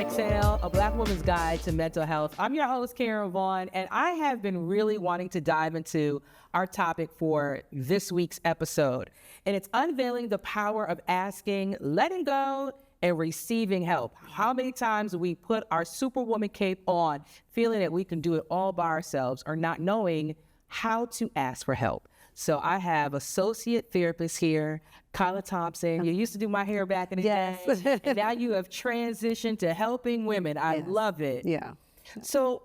Exhale, a Black woman's guide to mental health. I'm your host, Karen Vaughn, and I have been really wanting to dive into our topic for this week's episode. And it's unveiling the power of asking, letting go, and receiving help. How many times we put our superwoman cape on, feeling that we can do it all by ourselves or not knowing how to ask for help. So I have associate therapist here, Kyla Thompson. You used to do my hair back in the day, and now you have transitioned to helping women. I love it. Yeah. So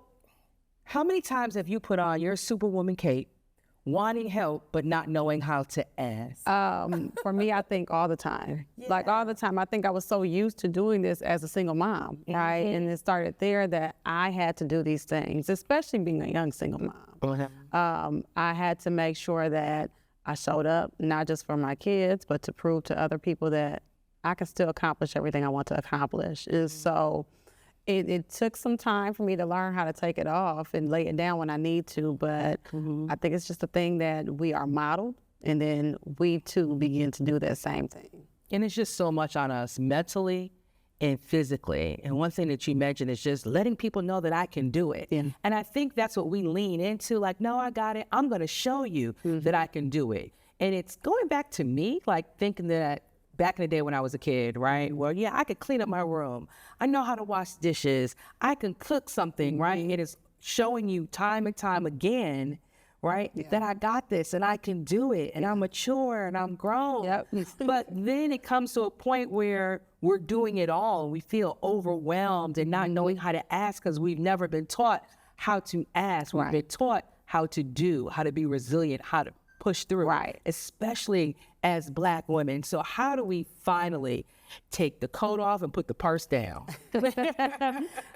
how many times have you put on your superwoman cape, wanting help, but not knowing how to ask? For me, I think all the time. Like all the time. I think I was so used to doing this as a single mom, right? And it started there that I had to do these things, especially being a young single mom. I had to make sure that I showed up, not just for my kids, but to prove to other people that I can still accomplish everything I want to accomplish. And so it took some time for me to learn how to take it off and lay it down when I need to, but I think it's just a thing that we are modeled, and then we too begin to do that same thing. And it's just so much on us mentally and physically. And one thing that you mentioned is just letting people know that I can do it. Yeah. And I think that's what we lean into, like, no, I got it. I'm going to show you that I can do it. And it's going back to me, like thinking that back in the day when I was a kid, right? Well, yeah, I could clean up my room. I know how to wash dishes. I can cook something, right? It is showing you time and time again, right, that I got this and I can do it and I'm mature and I'm grown. But then it comes to a point where we're doing it all and we feel overwhelmed and not knowing how to ask because we've never been taught how to ask. We've been taught how to do, how to be resilient, how to push through, especially as Black women. So how do we finally take the coat off and put the purse down?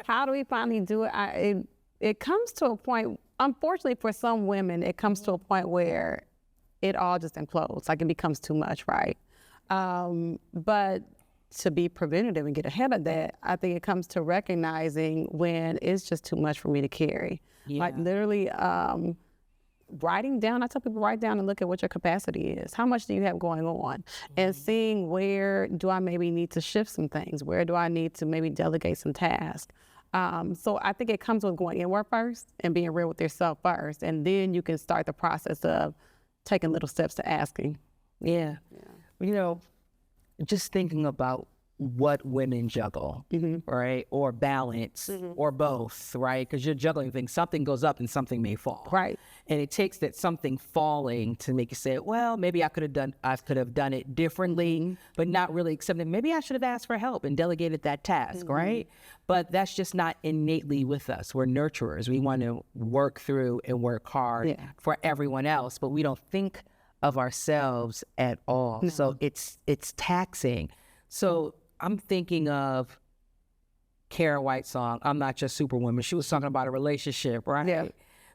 How do we finally do it? It comes to a point, unfortunately for some women, it comes to a point where it all just implodes, like it becomes too much, right? But to be preventative and get ahead of that, I think it comes to recognizing when it's just too much for me to carry. Like literally writing down, I tell people, write down and look at what your capacity is. How much do you have going on? And seeing where do I maybe need to shift some things? Where do I need to maybe delegate some tasks? So I think it comes with going inward first and being real with yourself first. And then you can start the process of taking little steps to asking. You know, just thinking about what women juggle, right? Or balance, or both, right? Because you're juggling things. Something goes up and something may fall. Right. And it takes that something falling to make you say, well, maybe I could have done it differently, but not really accepting. Maybe I should have asked for help and delegated that task, right? But that's just not innately with us. We're nurturers. We want to work through and work hard for everyone else, but we don't think of ourselves at all. So it's taxing. So I'm thinking of Karen White's song, I'm Not Your Superwoman. She was talking about a relationship, right? Yeah.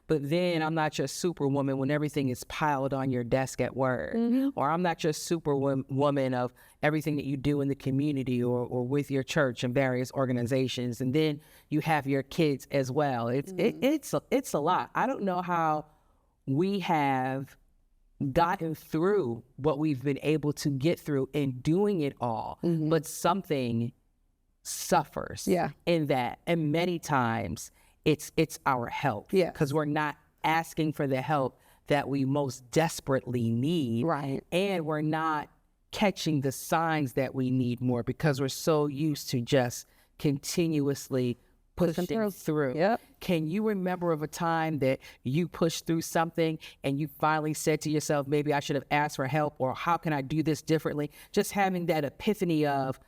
But then I'm not your superwoman when everything is piled on your desk at work. Or I'm not your superwoman of everything that you do in the community or with your church and various organizations. And then you have your kids as well. It's a lot. I don't know how we have gotten through what we've been able to get through in doing it all, but something suffers in that. And many times it's our help, because we're not asking for the help that we most desperately need, and we're not catching the signs that we need more because we're so used to just continuously pushing through. Can you remember of a time that you pushed through something and you finally said to yourself, maybe I should have asked for help, or how can I do this differently? Just having that epiphany of,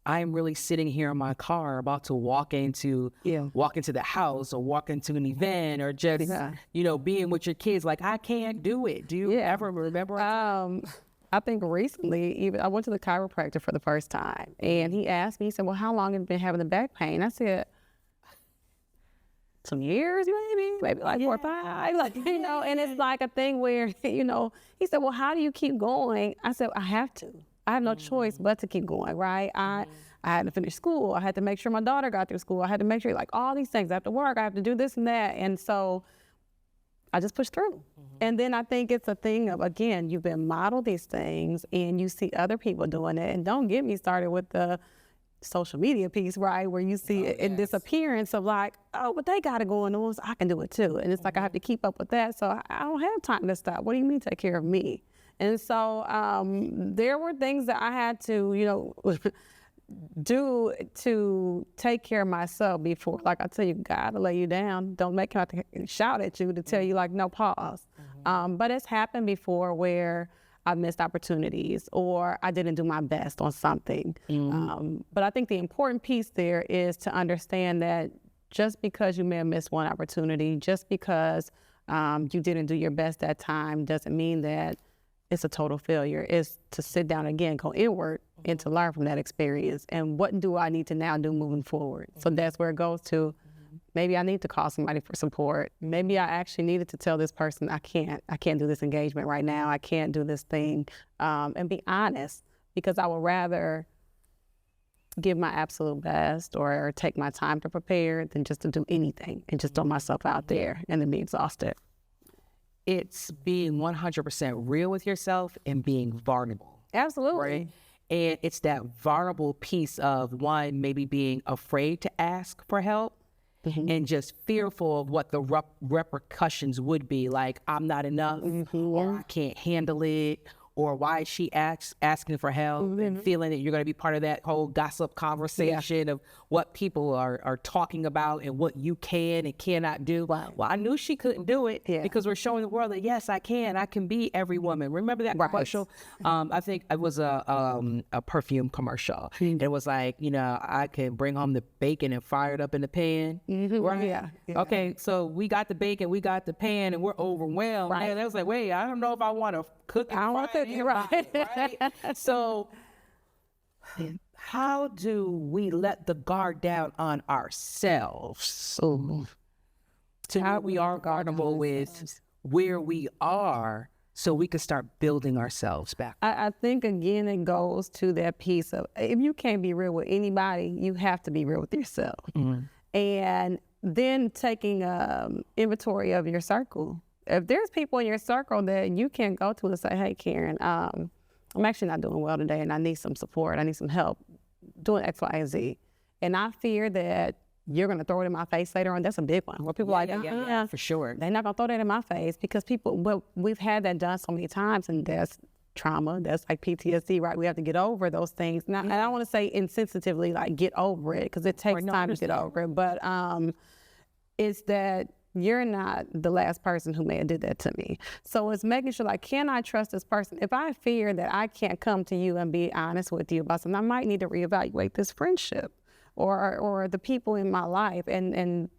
I'm really sitting here in my car about to walk into the house or walk into an event or just, being with your kids. Like, I can't do it. Do you ever remember? I think recently, I went to the chiropractor for the first time, and he asked me, he said, well, how long have you been having the back pain? I said, some years, maybe like 4 or 5, and it's like a thing where, he said, well, how do you keep going? I said, I have to. I have no choice but to keep going, right? I had to finish school. I had to make sure my daughter got through school. I had to make sure, like, all these things. I have to work. I have to do this and that. And so I just pushed through. And then I think it's a thing of, again, you've been modeled these things and you see other people doing it. And don't get me started with the, social media piece, right? Where you see it in this appearance of like, oh, but they got it going on, so I can do it too. And it's like, I have to keep up with that. So I don't have time to stop. What do you mean take care of me? And so there were things that I had to, you know, do to take care of myself before, like I tell you, God will lay you down. Don't make him have to shout at you to tell you like, no, pause. But it's happened before where I missed opportunities or I didn't do my best on something. But I think the important piece there is to understand that just because you may have missed one opportunity, just because you didn't do your best that time doesn't mean that it's a total failure. It's to sit down again, go inward and to learn from that experience. And what do I need to now do moving forward? So that's where it goes to. Maybe I need to call somebody for support. Maybe I actually needed to tell this person, I can't do this engagement right now. I can't do this thing. And be honest, because I would rather give my absolute best or take my time to prepare than just to do anything and just throw myself out there and then be exhausted. It's being 100% real with yourself and being vulnerable. Absolutely. Right? And it's that vulnerable piece of one, maybe being afraid to ask for help and just fearful of what the repercussions would be. Like, I'm not enough or I can't handle it. Or why is she asking for help and feeling that you're going to be part of that whole gossip conversation of what people are talking about and what you can and cannot do. Well, I knew she couldn't do it because we're showing the world that, yes, I can be every woman. Remember that commercial? I think it was a perfume commercial. It was like, you know, I can bring home the bacon and fire it up in the pan. Right? Yeah. Okay, so we got the bacon, we got the pan, and we're overwhelmed. Right. And I was like, wait, I don't know if I want to cook and fry it. Right. So how do we let the guard down on ourselves to how we are vulnerable with where we are so we can start building ourselves back? I think, again, it goes to that piece of, if you can't be real with anybody, you have to be real with yourself. And then taking inventory of your circle. If there's people in your circle that you can go to and say, hey, Karen, I'm actually not doing well today and I need some support. I need some help doing X, Y, and Z. And I fear that you're going to throw it in my face later on. That's a big one. Where people are like, yeah, for sure. They're not going to throw that in my face because we've had that done so many times, and that's trauma. That's like PTSD, right? We have to get over those things. Now, and I don't want to say insensitively, like get over it, because it takes time to get over it. But it's that you're not the last person who may have did that to me. So it's making sure, like, can I trust this person? If I fear that I can't come to you and be honest with you about something, I might need to reevaluate this friendship or the people in my life and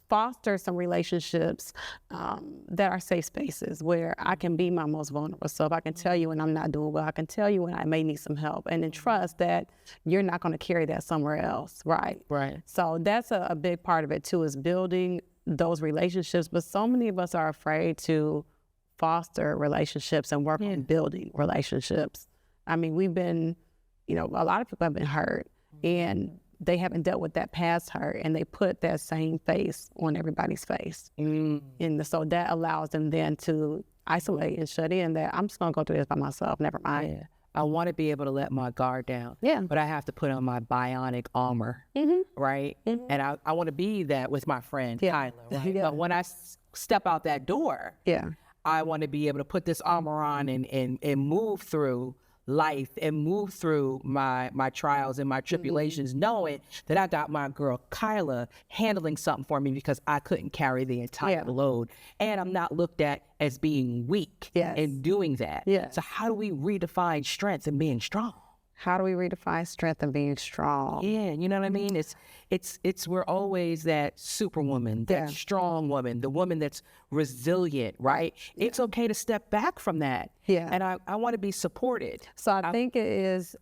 foster some relationships that are safe spaces where I can be my most vulnerable self. I can tell you when I'm not doing well. I can tell you when I may need some help, and then trust that you're not going to carry that somewhere else, right? Right. So that's a big part of it too, is building those relationships. But so many of us are afraid to foster relationships and work on building relationships. I mean, we've been, a lot of people have been hurt, and they haven't dealt with that past hurt, and they put that same face on everybody's face. And so that allows them then to isolate and shut in that I'm just going to go through this by myself, never mind. Yeah. I want to be able to let my guard down, but I have to put on my bionic armor, right? And I want to be that with my friend, Kyla, right? But when I step out that door, I want to be able to put this armor on and move through life and move through my trials and my tribulations, knowing that I got my girl Kyla handling something for me because I couldn't carry the entire load, and I'm not looked at as being weak in doing that. So how do we redefine strength and being strong? How do we redefine strength and being strong? Yeah, you know what I mean? It's we're always that superwoman, that strong woman, the woman that's resilient, right? It's okay to step back from that. And I want to be supported. So I think it is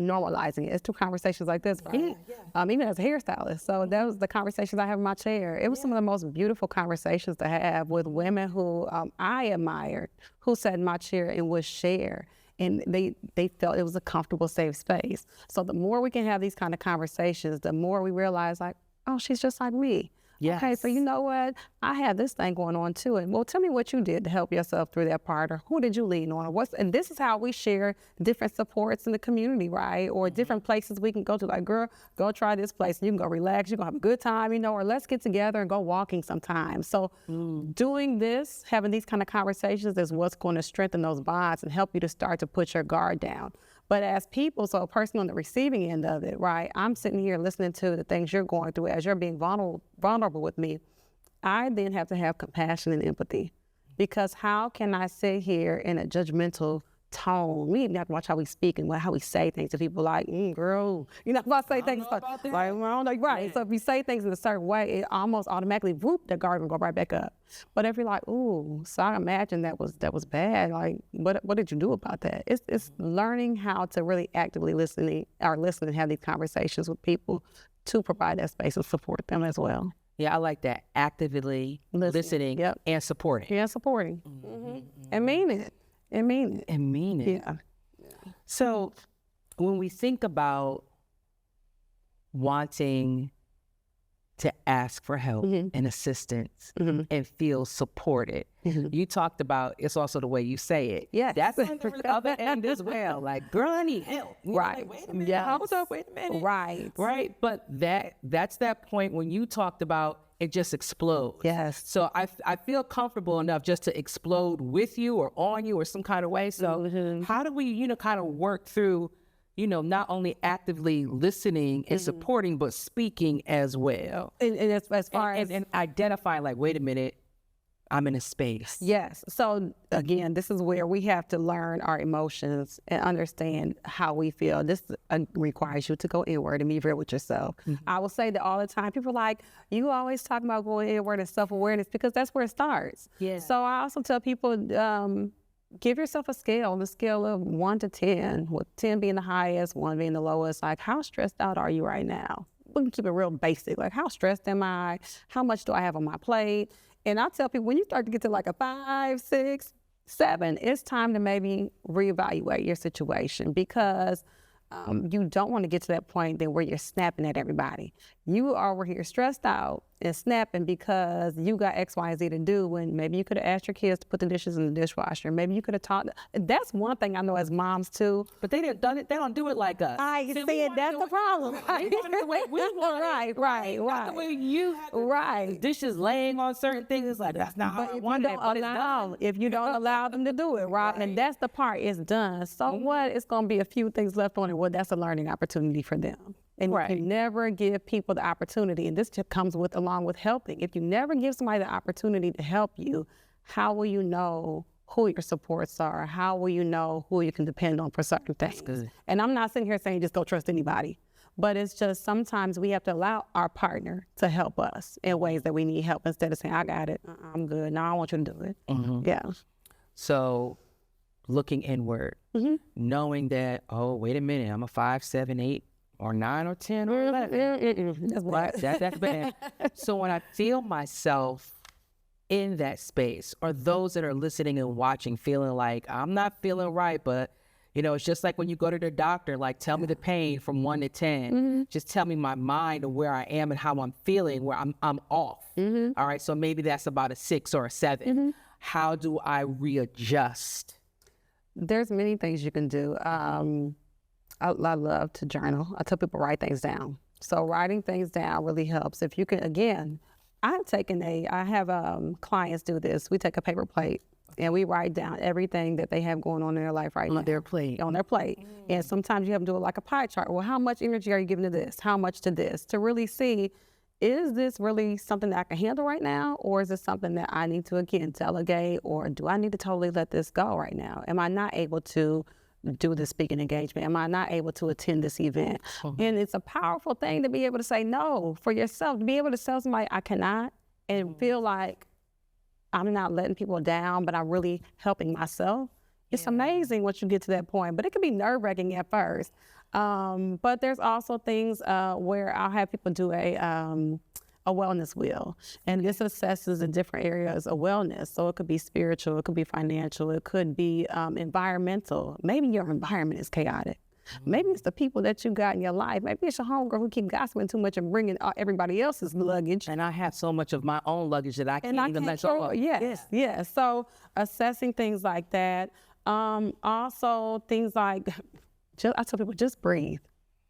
normalizing it. It's through conversations like this, right? Even as a hairstylist. So that was the conversations I have in my chair. It was some of the most beautiful conversations to have with women who I admired, who sat in my chair and would share. And they felt it was a comfortable, safe space. So the more we can have these kind of conversations, the more we realize, like, oh, she's just like me. Okay, so you know what? I have this thing going on too. And well, tell me what you did to help yourself through that part, or who did you lean on? And this is how we share different supports in the community, right? Or different places we can go to. Like, girl, go try this place. You can go relax. You're going to have a good time, or let's get together and go walking sometime. So doing this, having these kind of conversations is what's going to strengthen those bonds and help you to start to put your guard down. But as people, so a person on the receiving end of it, right, I'm sitting here listening to the things you're going through as you're being vulnerable with me. I then have to have compassion and empathy, because how can I sit here in a judgmental tone? We even have to watch how we speak and how we say things to people like, girl, if I say things like, I don't know, right. So if you say things in a certain way, it almost automatically, the guard will go right back up. But if you're like, ooh, so I imagine that was bad. Like, what did you do about that? It's learning how to really actively listen and have these conversations with people to provide that space and support them as well. Yeah, I like that. Actively listening and supporting. Yeah, supporting. And mean it. And mean it. And mean it. Yeah. So when we think about wanting to ask for help and assistance and feel supported, you talked about it's also the way you say it. Yeah, that's on the other end as well. Like, girl, I need help. Right. Like, wait a minute. Hold up. Wait a minute. Right. But that's that point when you talked about it just explodes. Yes. So I feel comfortable enough just to explode with you or on you or some kind of way. So how do we, kind of work through, not only actively listening and supporting, but speaking as well. And as far as identifying, like, wait a minute, I'm in a space. Yes. So again, this is where we have to learn our emotions and understand how we feel. This requires you to go inward and be real with yourself. I will say that all the time. People are like, you always talk about going inward and self-awareness, because that's where it starts. Yeah. So I also tell people, give yourself a scale, on the scale of 1 to 10, with 10 being the highest, 1 being the lowest. Like, how stressed out are you right now? We can keep it real basic. Like, how stressed am I? How much do I have on my plate? And I tell people, when you start to get to like a 5, 6, 7, it's time to maybe reevaluate your situation, because you don't want to get to that point then where you're snapping at everybody. You are over here stressed out and snapping because you got X, Y, and Z to do, when maybe you could have asked your kids to put the dishes in the dishwasher. Maybe you could have taught. That's one thing I know as moms too. But they didn't done it. They don't do it like us. I said that's the problem. They want it the way we want it. Right. Not the way you have the dishes laying on certain things. It's like, that's not how I want it. But it's done. If you don't allow them to do it, right? And that's the part, it's done. So what? It's going to be a few things left on it. Well, that's a learning opportunity for them. And you can never give people the opportunity, and this just comes along with helping. If you never give somebody the opportunity to help you, how will you know who your supports are? How will you know who you can depend on for certain things? That's good. And I'm not sitting here saying just don't trust anybody, but it's just sometimes we have to allow our partner to help us in ways that we need help, instead of saying, I got it, I'm good, no, I want you to do it. Yeah. So looking inward, knowing that, oh, wait a minute, I'm a 5, 7, 8, or 9 or 10 or 11. That's bad. So when I feel myself in that space, or those that are listening and watching feeling like I'm not feeling right, but it's just like when you go to the doctor, like, tell me the pain from 1 to 10. Just tell me my mind of where I am and how I'm feeling, where I'm off. All right, so maybe that's about a 6 or a 7. How do I readjust? There's many things you can do. I love to journal. I tell people write things down. So writing things down really helps. If you can, again, I have clients do this. We take a paper plate and we write down everything that they have going on in their life right now. On their plate. On their plate. And sometimes you have to do it like a pie chart. Well, how much energy are you giving to this? How much to this? To really see, is this really something that I can handle right now? Or is it something that I need to, again, delegate? Or do I need to totally let this go right now? Am I not able to do the speaking engagement? Am I not able to attend this event? And it's a powerful thing to be able to say no for yourself, to be able to tell somebody I cannot, and feel like I'm not letting people down, but I'm really helping myself. It's amazing once you get to that point, but it can be nerve-wracking at first. But there's also things where I'll have people do a wellness wheel, and this assesses the different areas of wellness. So it could be spiritual, it could be financial, it could be environmental. Maybe your environment is chaotic. Maybe it's the people that you got in your life. Maybe it's your homegirl who keep gossiping too much and bringing everybody else's luggage. And I have so much of my own luggage that I can't even let go of. Yes. So assessing things like that. Also things like, I tell people, just breathe.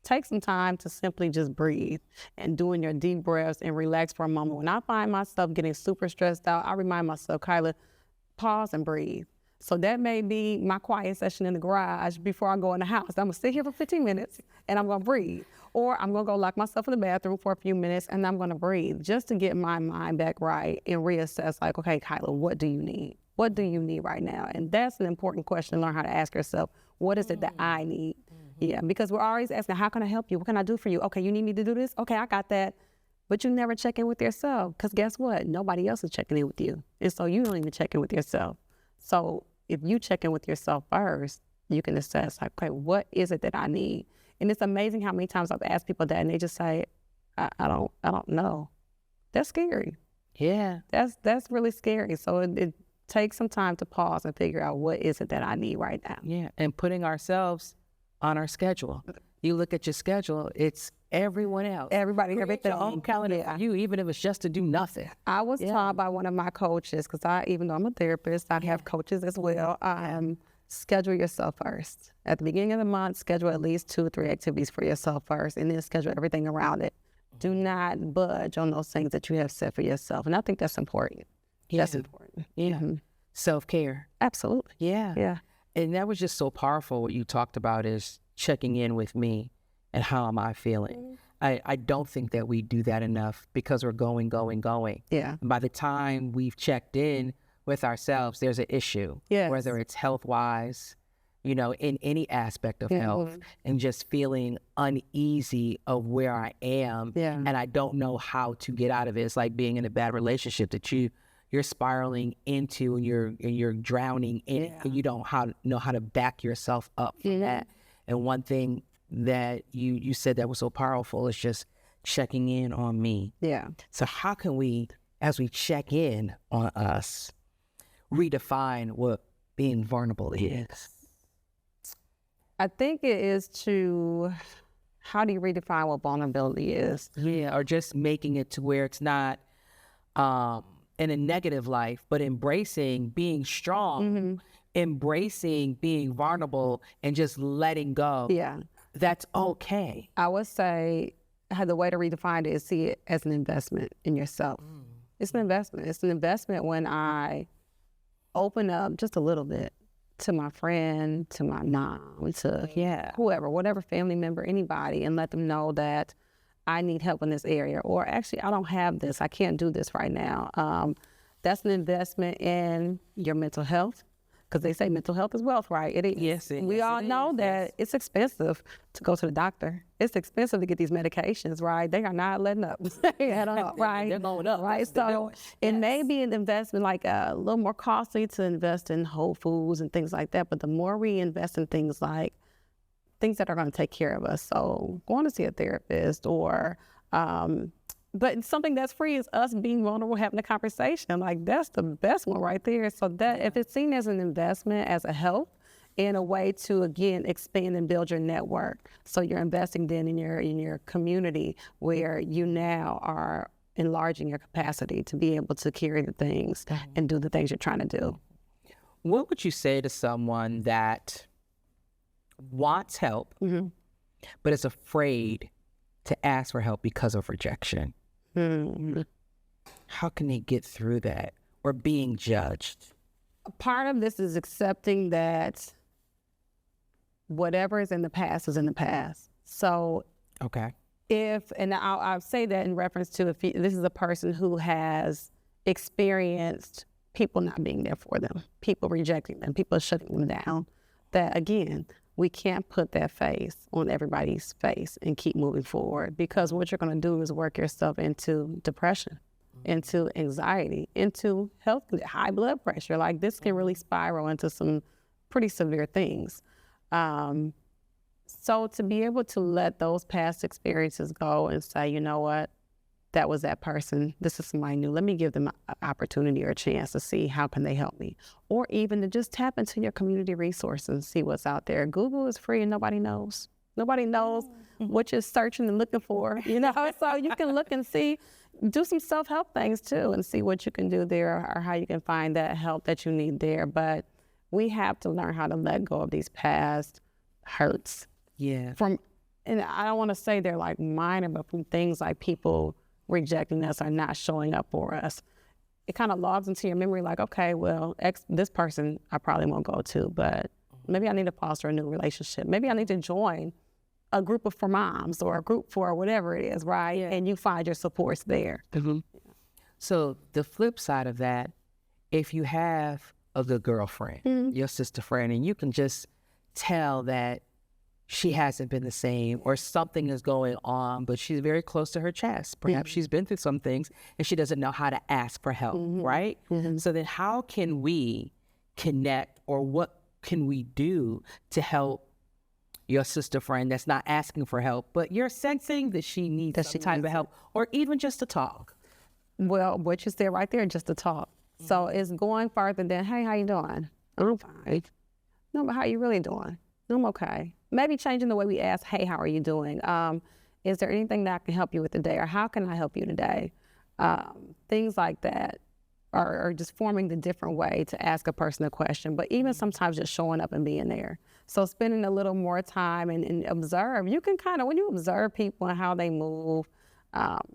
Take some time to simply just breathe and doing your deep breaths and relax for a moment. When I find myself getting super stressed out, I remind myself, Kyla, pause and breathe. So that may be my quiet session in the garage before I go in the house. I'm gonna sit here for 15 minutes and I'm gonna breathe. Or I'm gonna go lock myself in the bathroom for a few minutes and I'm gonna breathe just to get my mind back right and reassess like, okay, Kyla, what do you need? What do you need right now? And that's an important question to learn how to ask yourself. What is it that I need? Yeah, because we're always asking, how can I help you? What can I do for you? Okay, you need me to do this? Okay, I got that. But you never check in with yourself because guess what? Nobody else is checking in with you. And so you don't even check in with yourself. So if you check in with yourself first, you can assess, like, okay, what is it that I need? And it's amazing how many times I've asked people that and they just say, I don't know. That's scary. Yeah. That's really scary. So it takes some time to pause and figure out what is it that I need right now. Yeah, and putting ourselves on our schedule. You look at your schedule, it's everyone else. Everybody, everything. Your own calendar for you, even if it's just to do nothing. I was taught by one of my coaches, because even though I'm a therapist, I have coaches as well. Schedule yourself first. At the beginning of the month, schedule at least 2 or 3 activities for yourself first, and then schedule everything around it. Do not budge on those things that you have set for yourself. And I think that's important. Yeah. That's important. Yeah. Mm-hmm. Self-care. Absolutely. Yeah. Yeah. And that was just so powerful. What you talked about is checking in with me and how am I feeling. I don't think that we do that enough because we're going. Yeah. And by the time we've checked in with ourselves, there's an issue. Yes. Whether it's health-wise, in any aspect of health, and just feeling uneasy of where I am. Yeah. And I don't know how to get out of it. It's like being in a bad relationship that you're spiraling into and you're drowning in it, and you don't know how to back yourself up from that. And one thing that you said that was so powerful is just checking in on me. Yeah. So how can we, as we check in on us, redefine what being vulnerable is? I think it is how do you redefine what vulnerability is? Yeah, or just making it to where it's not in a negative life, but embracing being strong, embracing being vulnerable, and just letting go. Yeah. That's okay. I would say the way to redefine it is see it as an investment in yourself. It's an investment. It's an investment when I open up just a little bit to my friend, to my mom, to whoever, whatever family member, anybody, and let them know that I need help in this area, or actually I don't have this, I can't do this right now. That's an investment in your mental health, because they say mental health is wealth, right? It is. Yes, we all know that it's expensive to go to the doctor. It's expensive to get these medications, right? They are not letting up at all, right? They're going up. Right. So it may be an investment, like a little more costly to invest in Whole Foods and things like that. But the more we invest in things like things that are going to take care of us, so going to see a therapist, or but something that's free is us being vulnerable, having a conversation. Like, that's the best one right there. So that if it's seen as an investment, as a help, in a way to, again, expand and build your network. So you're investing then in your community, where you now are enlarging your capacity to be able to carry the things and do the things you're trying to do. What would you say to someone that wants help, but is afraid to ask for help because of rejection? How can they get through that, or being judged? Part of this is accepting that whatever is in the past is in the past. So I'll say that in reference to this is a person who has experienced people not being there for them, people rejecting them, people shutting them down, that again, we can't put that face on everybody's face and keep moving forward, because what you're going to do is work yourself into depression, into anxiety, into high blood pressure. Like, this can really spiral into some pretty severe things. So to be able to let those past experiences go and say, you know what, that was that person. This is somebody new. Let me give them an opportunity or a chance to see how can they help me. Or even to just tap into your community resources and see what's out there. Google is free and nobody knows. Nobody knows what you're searching and looking for, so you can look and see, do some self-help things too and see what you can do there or how you can find that help that you need there. But we have to learn how to let go of these past hurts. Yeah. And I don't want to say they're like minor, but from things like people rejecting us or not showing up for us, it kind of logs into your memory like, okay, well, this person I probably won't go to, but maybe I need to foster a new relationship. Maybe I need to join a group for moms or a group for whatever it is, right? Yeah. And you find your supports there. Mm-hmm. So the flip side of that, if you have a good girlfriend, your sister friend, and you can just tell that she hasn't been the same or something is going on, but she's very close to her chest. Perhaps she's been through some things and she doesn't know how to ask for help, right? So then how can we connect, or what can we do to help your sister friend that's not asking for help, but you're sensing that she needs some type of help, or even just to talk? Well, which is there right there, just to talk. So it's going farther than, hey, how you doing? I'm fine. No, but how you really doing? I'm okay. Maybe changing the way we ask, hey, how are you doing? Is there anything that I can help you with today? Or how can I help you today? Things like that are just forming the different way to ask a person a question, but even sometimes just showing up and being there. So spending a little more time and observe. You can kind of, when you observe people and how they move,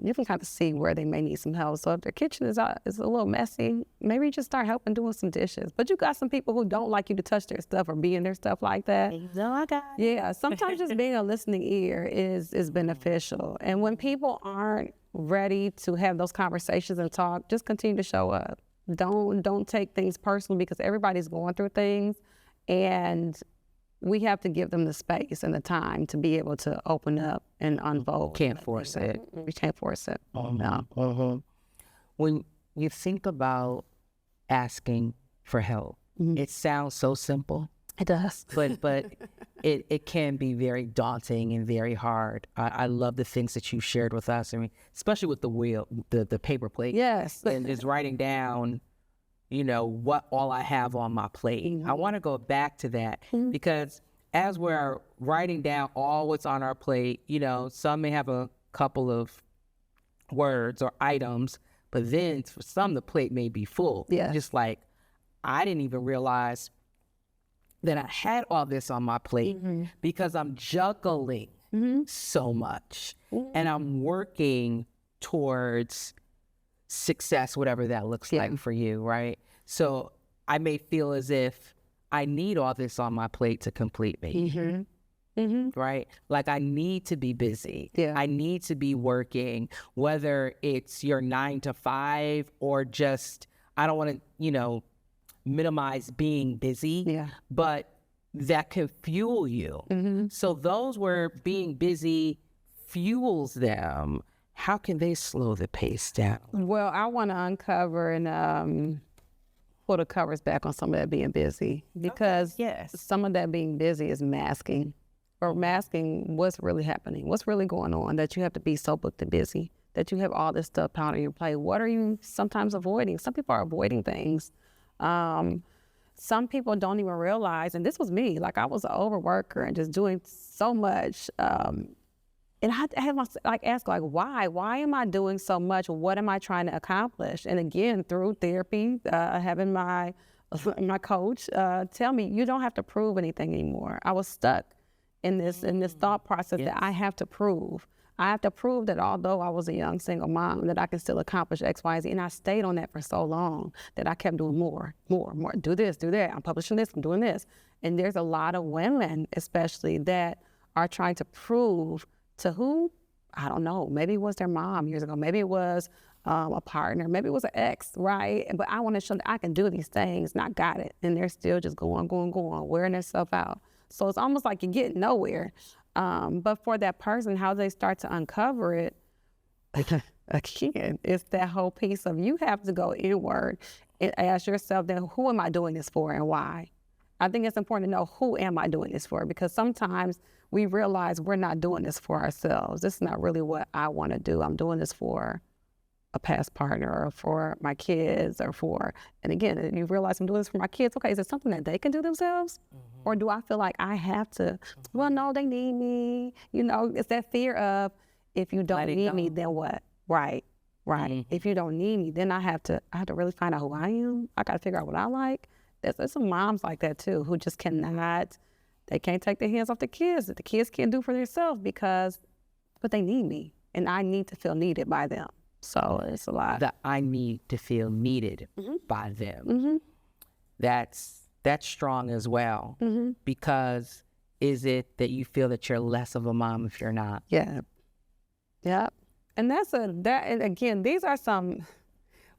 you can kind of see where they may need some help. So if their kitchen is a little messy, maybe you just start helping doing some dishes. But you got some people who don't like you to touch their stuff or be in their stuff like that. No, I got it. Yeah, sometimes just being a listening ear is beneficial. And when people aren't ready to have those conversations and talk, just continue to show up. Don't take things personally, because everybody's going through things, and we have to give them the space and the time to be able to open up and unfold. Can't force it. We can't force it. No. When you think about asking for help, it sounds so simple. It does. But it can be very daunting and very hard. I love the things that you shared with us. I mean, especially with the paper plate. Yes. And just writing down, what all I have on my plate. I want to go back to that because as we're writing down all what's on our plate, some may have a couple of words or items, but then for some, the plate may be full. Yeah. Just like, I didn't even realize that I had all this on my plate because I'm juggling so much and I'm working towards success, whatever that looks like for you, right? So I may feel as if I need all this on my plate to complete me, right? Like I need to be busy. Yeah. I need to be working, whether it's your 9 to 5 or just, I don't want to, minimize being busy, but that can fuel you. So those where being busy fuels them, how can they slow the pace down? Well, I want to uncover and pull the covers back on some of that being busy, because some of that being busy is masking what's really happening, what's really going on, that you have to be so booked and busy, that you have all this stuff out on your plate. What are you sometimes avoiding? Some people are avoiding things. Some people don't even realize, and this was me, like I was an overworker and just doing so much. And I have to ask, why am I doing so much? What am I trying to accomplish? And again, through therapy, having my coach tell me, you don't have to prove anything anymore. I was stuck in this thought process that I have to prove. I have to prove that although I was a young single mom, that I can still accomplish X, Y, Z. And I stayed on that for so long that I kept doing more. Do this, do that. I'm publishing this, I'm doing this. And there's a lot of women, especially, that are trying to prove to who? I don't know. Maybe it was their mom years ago. Maybe it was a partner. Maybe it was an ex, right? But I want to show that I can do these things, and I got it. And they're still just going, wearing themselves out. So it's almost like you're getting nowhere. But for that person, how they start to uncover it, again, it's that whole piece of you have to go inward and ask yourself, then who am I doing this for and why? I think it's important to know, who am I doing this for? Because sometimes we realize we're not doing this for ourselves. This is not really what I want to do. I'm doing this for a past partner or for my kids and again, you realize I'm doing this for my kids. Okay, is it something that they can do themselves? Or do I feel like I have to, well, no, they need me. It's that fear of, if you don't need me, then what? Right. If you don't need me, then I have to really find out who I am. I got to figure out what I like. There's some moms like that too, who just they can't take their hands off the kids that the kids can't do for themselves but they need me and I need to feel needed by them. So it's a lot. That I need to feel needed by them. That's strong as well. Because is it that you feel that you're less of a mom if you're not? Yeah. And and again, these are some,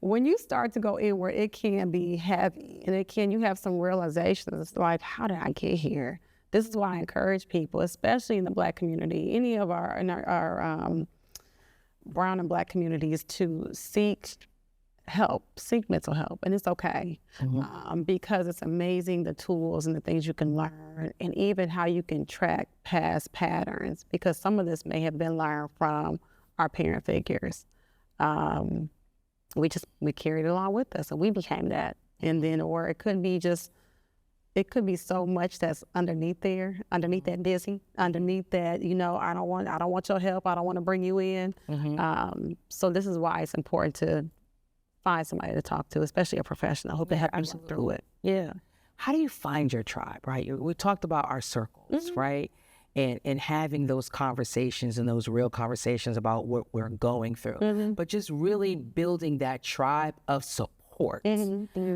when you start to go inward, it can be heavy and you have some realizations like, how did I get here? This is why I encourage people, especially in the Black community, any of our brown and Black communities, to seek mental help, and it's okay. Because it's amazing the tools and the things you can learn, and even how you can track past patterns, because some of this may have been learned from our parent figures. We carried it along with us and we became that. And then, or it could be so much that's underneath that busy, underneath that, I don't want your help. I don't want to bring you in. So this is why it's important to find somebody to talk to, especially a professional who can help you through it. Yeah. How do you find your tribe, right? We talked about our circles, right? And having those conversations and those real conversations about what we're going through, but just really building that tribe of support.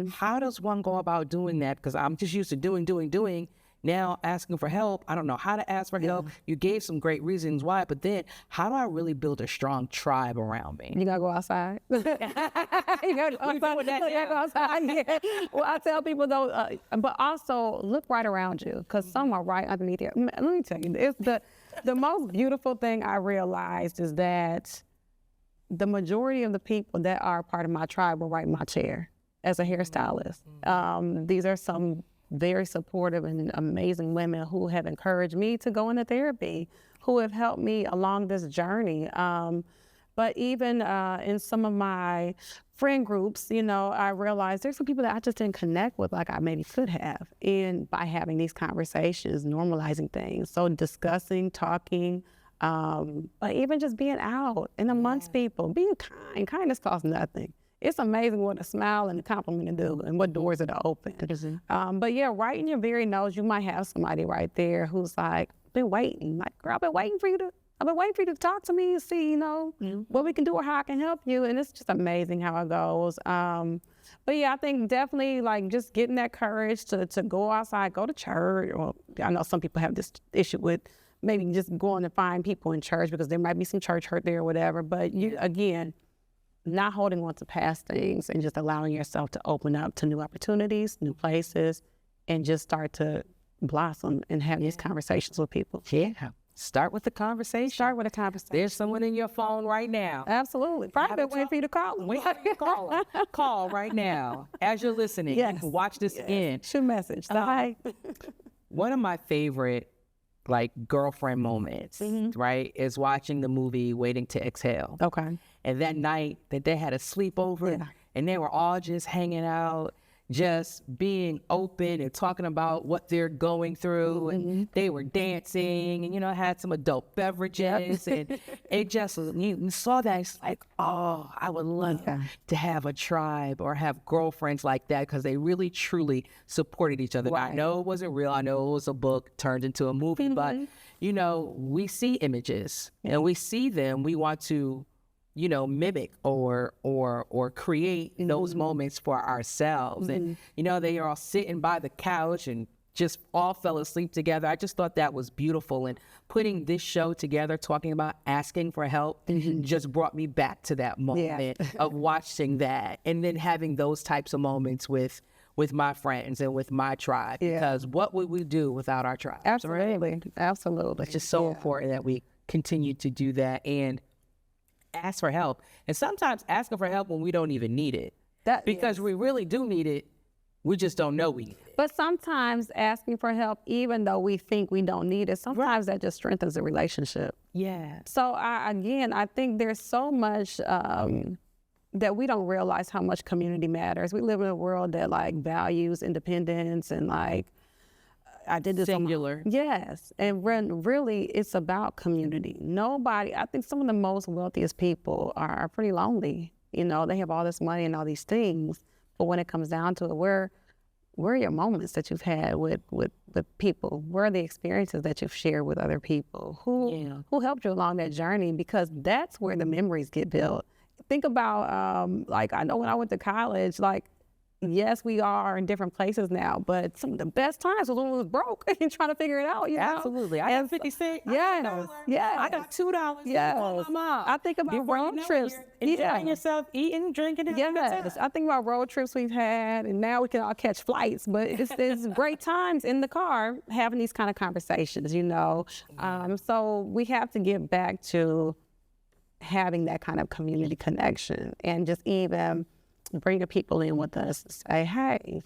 How does one go about doing that? Because I'm just used to doing. Now asking for help, I don't know how to ask for help. You gave some great reasons why, but then how do I really build a strong tribe around me? You gotta go outside. You gotta go outside. Yeah. Well, I tell people though, but also look right around you, because some are right underneath you. Let me tell you, it's the most beautiful thing I realized is that the majority of the people that are part of my tribe were right in my chair as a hairstylist. These are some very supportive and amazing women who have encouraged me to go into therapy, who have helped me along this journey. But even in some of my friend groups, I realized there's some people that I just didn't connect with like I maybe could have. And by having these conversations, normalizing things, so discussing, talking, but even just being out and amongst people, being kind. Kindness costs nothing. It's amazing what a smile and a compliment can do and what doors it'll open. But yeah, right in your very nose, you might have somebody right there who's like, been waiting. Like, girl, I've been waiting for you to talk to me and see, what we can do or how I can help you. And it's just amazing how it goes. But yeah, I think definitely like just getting that courage to go outside, go to church. Or I know some people have this issue with maybe just going to find people in church because there might be some church hurt there or whatever. But you, again, not holding on to past things and just allowing yourself to open up to new opportunities, new places, and just start to blossom and have these conversations with people. Yeah. Start with the conversation. There's someone in your phone right now. Absolutely. Probably been waiting for you to call them. Call right now. As you're listening, you can watch this again. Shoot a message. Hi. One of my favorite girlfriend moments, right, is watching the movie Waiting to Exhale. Okay. And that night that they had a sleepover and they were all just hanging out, just being open and talking about what they're going through. And they were dancing and, had some adult beverages. And it just, you saw that, it's like, oh, I would love to have a tribe or have girlfriends like that, because they really, truly supported each other. Right. I know it wasn't real. I know it was a book turned into a movie, but, we see images and we see them. We want to mimic or create those moments for ourselves. And, they are all sitting by the couch and just all fell asleep together. I just thought that was beautiful. And putting this show together, talking about asking for help, just brought me back to that moment of watching that. And then having those types of moments with my friends and with my tribe, because what would we do without our tribe? Absolutely. Absolutely. It's just so important that we continue to do that and ask for help. And sometimes asking for help when we don't even need it, because we really do need it. We just don't know we need it. But sometimes asking for help, even though we think we don't need it, sometimes that just strengthens the relationship. Yeah. So I think there's so much that we don't realize how much community matters. We live in a world that like values independence and like, I did this Singular. Yes, and really, it's about community. I think some of the most wealthiest people are pretty lonely. You know, they have all this money and all these things, but when it comes down to it, where are your moments that you've had with people? Where are the experiences that you've shared with other people? Who helped you along that journey? Because that's where the memories get built. Think about, like, I know when I went to college, like, yes, we are in different places now, but some of the best times was when we was broke and trying to figure it out. You know? Absolutely. I got 50 cents. Yes. Yes. I got $2. Yes. My mom. I think about road trips. Enjoying yourself, eating, drinking. Yes. I think about road trips we've had, and now we can all catch flights, but it's great times in the car having these kind of conversations, you know. So we have to get back to having that kind of community connection and just even bringing people in with us to say, hey,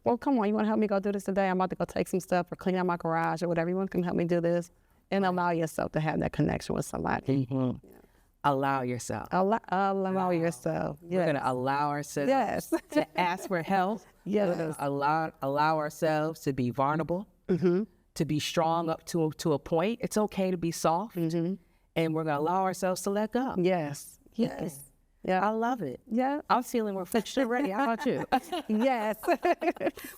well, come on, you want to help me go do this today? I'm about to go take some stuff or clean out my garage or whatever. You want to come help me do this? And allow yourself to have that connection with somebody. Mm-hmm. Yeah. Allow yourself. Allow yourself. Yes. We're going to allow ourselves to ask for help. Yes. Allow ourselves to be vulnerable, to be strong up to a point. It's okay to be soft. And we're going to allow ourselves to let go. Yes. Yes. Yeah. I love it. Yeah. I'm feeling refreshed already. How about you? Yes.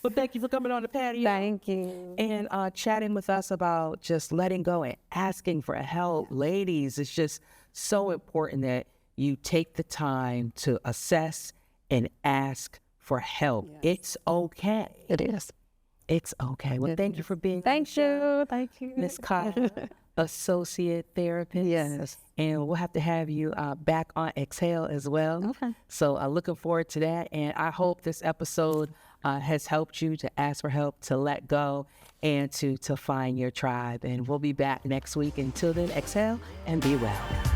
Well, thank you for coming on the patio. Thank you. And chatting with us about just letting go and asking for help. Ladies, it's just so important that you take the time to assess and ask for help. Yes. It's okay. It is. It's okay. Well, thank you for being Thank you. Thank you. Ms. Kyla, associate therapist. Yes. And we'll have to have you back on Exhale as well. Okay. So looking forward to that. And I hope this episode has helped you to ask for help, to let go, and to find your tribe. And we'll be back next week. Until then, exhale and be well.